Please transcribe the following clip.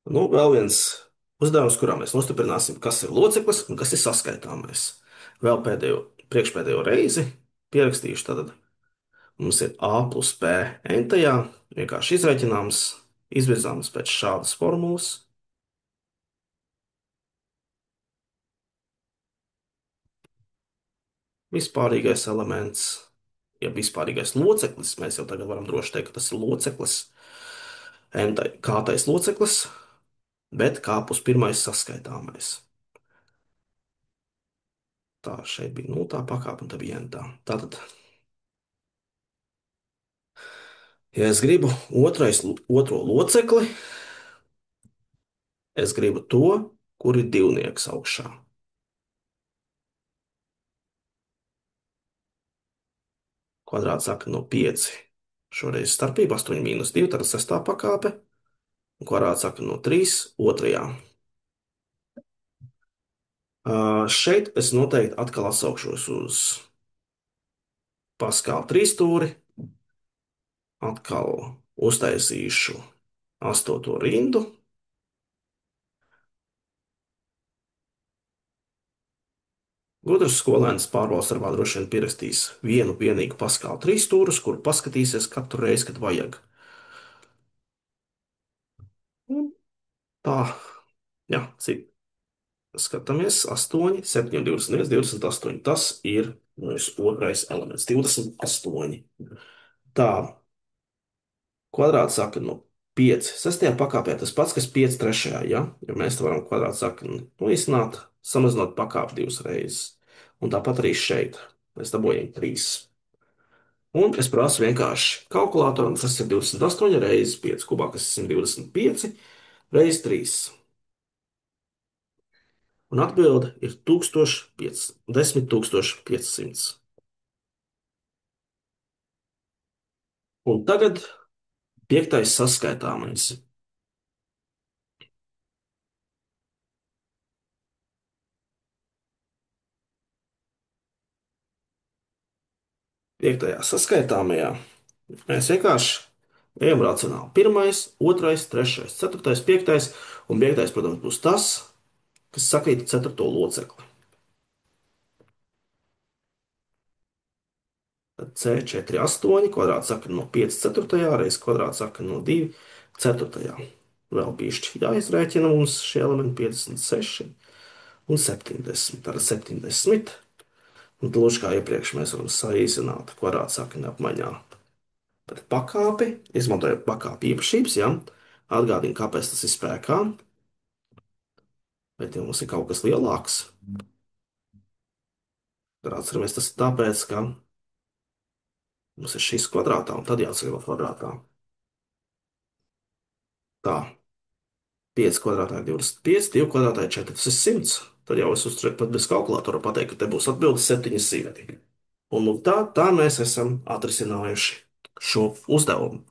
Nu, vēl viens uzdevums, kurā mēs nostiprināsim, kas ir loceklis un kas ir saskaitāmais. Vēl priekšpēdējo reizi pierakstīšu, tad mums ir A plus B entajā, vienkārši izreikināms, izvirzāms pēc šādas formulas. Vispārīgais elements, ja vispārīgais loceklis, mēs jau tagad varam droši teikt, ka tas ir loceklis, entai, kātais loceklis, bet kā plus pirmais saskaitāmais. Tā šeit bija nultā pakāpe un tā bija entā. Tātad, ja es gribu otro locekli, es gribu to, kur ir divnieks augšā. Kvadrāts saka no 5. Šoreiz starpība 8 mīnus 2, tad sestā pakāpe. Un kvadrāts saka no 3 otrajā. Šeit es noteikti atkal atsaukšos uz Paskāla trīsstūri. Atkal uztaisīšu 8. rindu. Gudrs skolēns pārvaldes darbā droši vien pierakstīs vienu vienīgu Paskāla trīsstūrus, kur paskatīsies katru reizi, kad vajag. Un tā, jā, cik skatāmies, 8, 7, 21, 28. Tas ir mūsu otrais elements, 28. Tā, kvadrāts sakni no 5. Sestajā pakāpē tas pats, kas 5 trešajā, ja? Jo mēs te varam kvadrāts sakni iznāt, samazinot pakāpi 2 reizes. Un tāpat arī šeit. Mēs dabūjam 3. Un es prasu vienkārši kalkulātoram, tas ir 28 reizes 5 kubā, kas ir 125 reizes 3. Un atbilde ir 10,500. Un tagad 5. saskaitāmais. 5. saskaitāmajā mēs vienkārši ejam racionāli. 1, 2, 3, 4, 5. Un 5. protams, būs tas, kas sakrīt 4. locekli. Tad C4, 8, kvadrāts sakra no 5 ceturtajā, reizes kvadrāts sakra no 2 ceturtajā. Vēl bišķi jāizrēķina mums šie elementi 56 un 70. Tātad 70. Un tūlīt kā iepriekš mēs varam saīsināt kvadrāts sakra apmaiņā pret pakāpi, izmantojot pakāpi īpašības, ja? Atgādinu, kāpēc tas ir spēkā. Bet ja mums ir kaut kas lielāks, tad atceramies, tas ir tāpēc, ka mums ir šis kvadrātā, un tad jāceļ vēl kvadrātā. Tā, 5 kvadrātā ir 25, 2 kvadrātā ir 4, tas ir 100. Tad jau es uzturētu pat bez kalkulātora pateikt, ka te būs atbilde 700. Un nu tā mēs esam atrisinājuši šo uzdevumu.